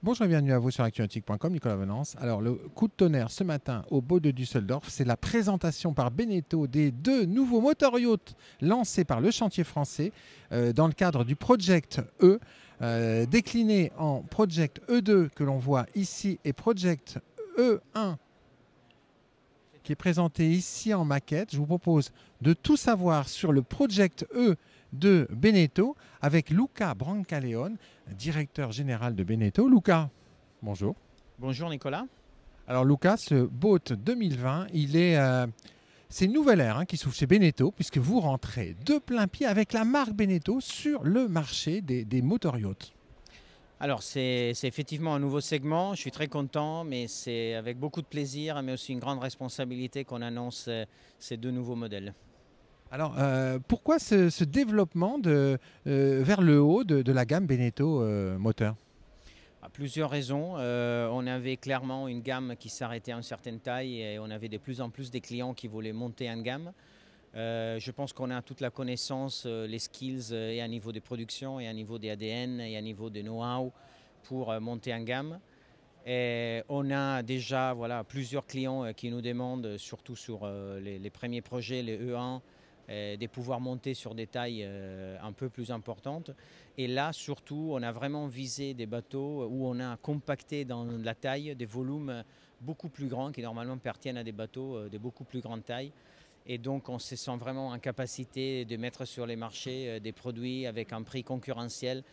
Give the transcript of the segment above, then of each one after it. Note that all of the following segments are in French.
Bonjour et bienvenue à vous sur actunautique.com, Nicolas Venance. Alors, le coup de tonnerre ce matin au Beau de Düsseldorf, c'est la présentation par Beneteau des deux nouveaux moteurs yachts lancés par le chantier français dans le cadre du Project E, décliné en Project E2 que l'on voit ici et Project E1 qui est présenté ici en maquette. Je vous propose de tout savoir sur le Project E de Beneteau avec Luca Brancaleone, directeur général de Beneteau. Luca, bonjour. Bonjour Nicolas. Alors Luca, ce Boat 2020, c'est une nouvelle ère qui s'ouvre chez Beneteau puisque vous rentrez de plein pied avec la marque Beneteau sur le marché des motor yachts. Alors c'est effectivement un nouveau segment, je suis très content, mais c'est avec beaucoup de plaisir, mais aussi une grande responsabilité qu'on annonce ces deux nouveaux modèles. Alors pourquoi ce développement vers le haut de la gamme Beneteau moteur? À plusieurs raisons. On avait clairement une gamme qui s'arrêtait à une certaine taille et on avait de plus en plus des clients qui voulaient monter en gamme. Je pense qu'on a toute la connaissance, les skills et à niveau de production et à niveau des ADN et à niveau des know-how pour monter en gamme. Et on a déjà plusieurs clients qui nous demandent, surtout sur les premiers projets, les E1, de pouvoir monter sur des tailles un peu plus importantes. Et là, surtout, on a vraiment visé des bateaux où on a compacté dans la taille des volumes beaucoup plus grands qui normalement appartiennent à des bateaux de beaucoup plus grande taille. Et donc, on se sent vraiment en capacité de mettre sur les marchés des produits avec un prix concurrentiel,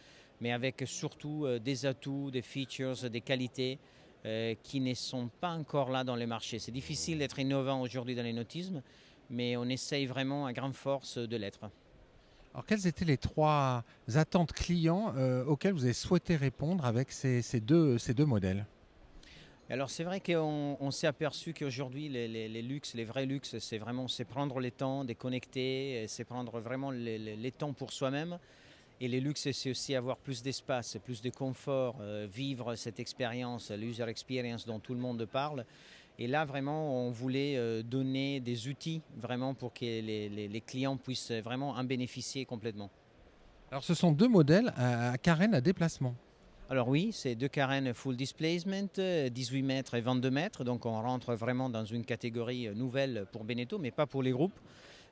mais avec surtout des atouts, des features, des qualités qui ne sont pas encore là dans les marchés. C'est difficile d'être innovant aujourd'hui dans les nautismes, mais on essaye vraiment à grande force de l'être. Alors quelles étaient les trois attentes clients auxquelles vous avez souhaité répondre avec ces deux modèles? Alors c'est vrai qu'on s'est aperçu qu'aujourd'hui les luxes, les vrais luxes, c'est prendre le temps, déconnecter, c'est prendre vraiment les temps pour soi-même. Et les luxes, c'est aussi avoir plus d'espace, plus de confort, vivre cette expérience, l'user experience dont tout le monde parle. Et là, vraiment, on voulait donner des outils vraiment pour que les clients puissent vraiment en bénéficier complètement. Alors ce sont deux modèles à carène à déplacement. Alors oui, c'est deux carènes full displacement, 18 mètres et 22 mètres. Donc on rentre vraiment dans une catégorie nouvelle pour Beneteau, mais pas pour les groupes.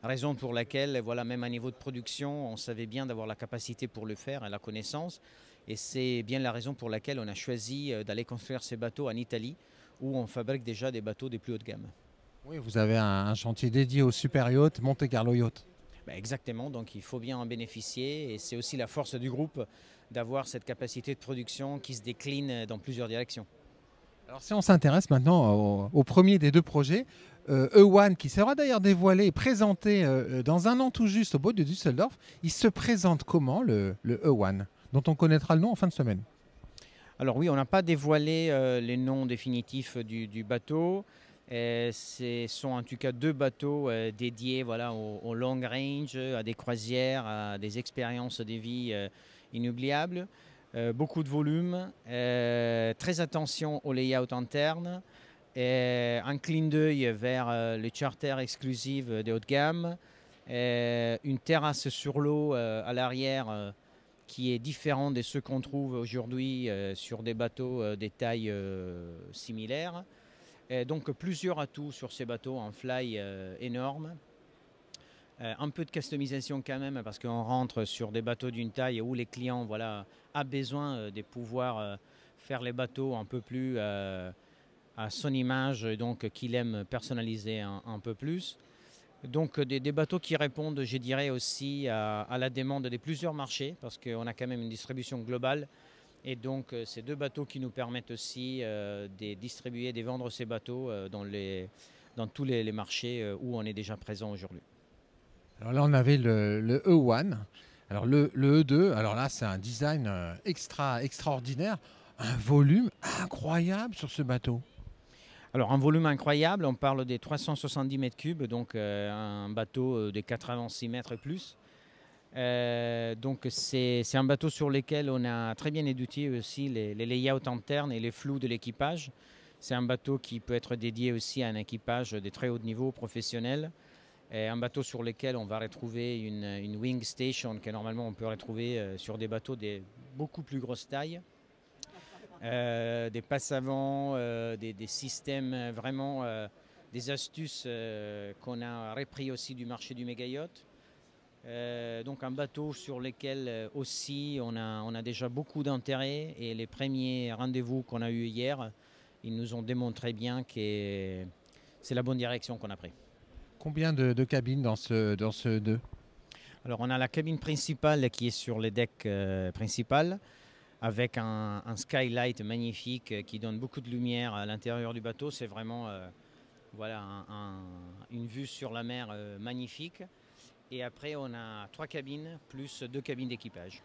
Raison pour laquelle, voilà, même à niveau de production, on savait bien d'avoir la capacité pour le faire et la connaissance. Et c'est bien la raison pour laquelle on a choisi d'aller construire ces bateaux en Italie, où on fabrique déjà des bateaux de plus haute gamme. Oui, vous avez un chantier dédié au super yacht, Monte Carlo Yacht. Ben exactement, donc il faut bien en bénéficier. Et c'est aussi la force du groupe d'avoir cette capacité de production qui se décline dans plusieurs directions. Alors si on s'intéresse maintenant au premier des deux projets, E1, qui sera d'ailleurs dévoilé et présenté dans un an tout juste au Boat de Düsseldorf, il se présente comment le E1, dont on connaîtra le nom en fin de semaine? Alors oui, on n'a pas dévoilé les noms définitifs du bateau. Ce sont en tout cas deux bateaux dédiés au long range, à des croisières, à des expériences de vie inoubliables. Beaucoup de volume, très attention au layout interne, un clin d'œil vers le charter exclusif de haut de gamme, une terrasse sur l'eau à l'arrière qui est différente de ceux qu'on trouve aujourd'hui sur des bateaux des tailles similaires. Et donc plusieurs atouts sur ces bateaux en fly énorme. Un peu de customisation quand même parce qu'on rentre sur des bateaux d'une taille où les clients a besoin de pouvoir faire les bateaux un peu plus à son image, donc qu'il aime personnaliser un peu plus. Donc des bateaux qui répondent, je dirais, aussi à la demande de plusieurs marchés parce qu'on a quand même une distribution globale. Et donc ces deux bateaux qui nous permettent aussi de distribuer, de vendre ces bateaux dans tous les marchés où on est déjà présent aujourd'hui. Alors là, on avait le E1. Alors le E2, alors là, c'est un design extraordinaire, un volume incroyable sur ce bateau. Alors un volume incroyable, on parle des 370 mètres cubes, donc un bateau de 86 mètres et plus. Donc c'est un bateau sur lequel on a très bien étudié aussi les layouts internes et les flous de l'équipage. C'est un bateau qui peut être dédié aussi à un équipage de très haut niveau professionnel. Et un bateau sur lequel on va retrouver une wing station que normalement on peut retrouver sur des bateaux de beaucoup plus grosse taille. des passes avant, des systèmes vraiment, des astuces qu'on a repris aussi du marché du méga yacht. Donc un bateau sur lequel aussi on a déjà beaucoup d'intérêt, et les premiers rendez-vous qu'on a eus hier, ils nous ont démontré bien que c'est la bonne direction qu'on a pris. Combien de cabines dans ce 2? Alors on a la cabine principale qui est sur les decks principales, avec un skylight magnifique qui donne beaucoup de lumière à l'intérieur du bateau. C'est vraiment voilà, une vue sur la mer magnifique. Et après, on a 3 cabines plus 2 cabines d'équipage.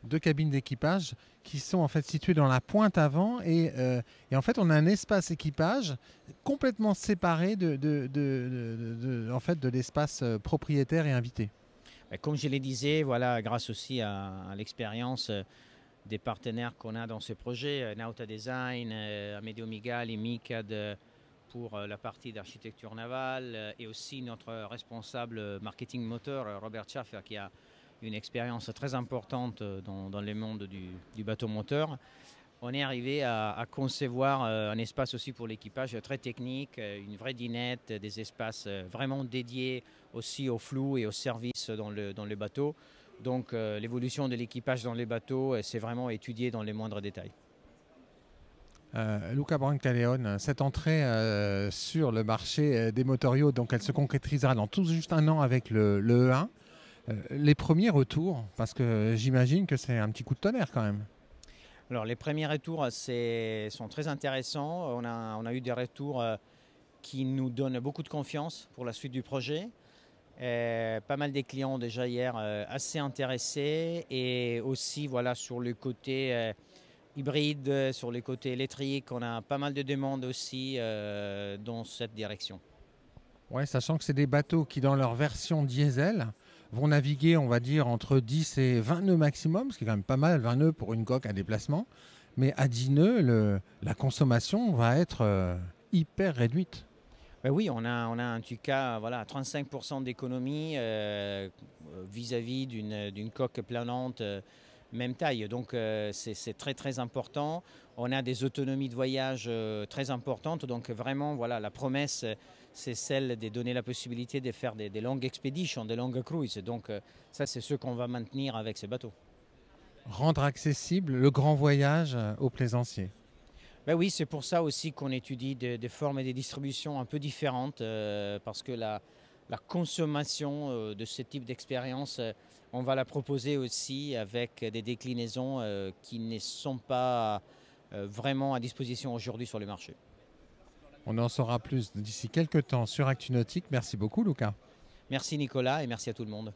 2 cabines d'équipage qui sont en fait situées dans la pointe avant, et en fait on a un espace équipage complètement séparé en fait, de l'espace propriétaire et invité. Comme je le disais, voilà, grâce aussi à l'expérience des partenaires qu'on a dans ce projet, Nauta Design, Amedeo Migal et MICAD pour la partie d'architecture navale, et aussi notre responsable marketing moteur, Robert Schaffer, qui a une expérience très importante dans le monde du bateau moteur. On est arrivé à concevoir un espace aussi pour l'équipage très technique, une vraie dinette, des espaces vraiment dédiés aussi au flou et au service dans le bateau. Donc l'évolution de l'équipage dans les bateaux, c'est vraiment étudié dans les moindres détails. Luca Brancaleone, cette entrée sur le marché des motoriaux, donc elle se concrétisera dans tout juste un an avec le E1. Les premiers retours, parce que j'imagine que c'est un petit coup de tonnerre quand même. Alors les premiers retours sont très intéressants. On a eu des retours qui nous donnent beaucoup de confiance pour la suite du projet. Pas mal des clients déjà hier assez intéressés, et aussi voilà, sur le côté hybride, sur le côté électrique, on a pas mal de demandes aussi dans cette direction. Ouais, sachant que c'est des bateaux qui, dans leur version diesel, vont naviguer, on va dire, entre 10 et 20 nœuds maximum, ce qui est quand même pas mal, 20 nœuds pour une coque à déplacement. Mais à 10 nœuds, la consommation va être hyper réduite. Ben oui, on a en tout cas voilà, 35% d'économie vis-à-vis d'une coque planante même taille. Donc c'est très très important. On a des autonomies de voyage très importantes. Donc vraiment, voilà, la promesse, c'est celle de donner la possibilité de faire des longues expéditions, des longues cruises. Donc ça, c'est ce qu'on va maintenir avec ces bateaux. Rendre accessible le grand voyage aux plaisanciers. Ben oui, c'est pour ça aussi qu'on étudie des formes et des distributions un peu différentes, parce que la consommation de ce type d'expérience, on va la proposer aussi avec des déclinaisons qui ne sont pas vraiment à disposition aujourd'hui sur le marché. On en saura plus d'ici quelques temps sur ActuNautique. Merci beaucoup, Luca. Merci Nicolas, et merci à tout le monde.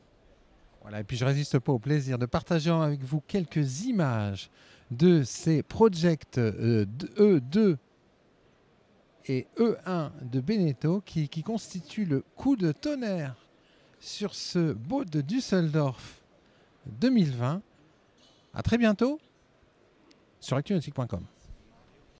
Voilà, et puis je ne résiste pas au plaisir de partager avec vous quelques images de ces projects E2 et E1 de Beneteau qui constituent le coup de tonnerre sur ce boat de Düsseldorf 2020. À très bientôt sur actunautique.com.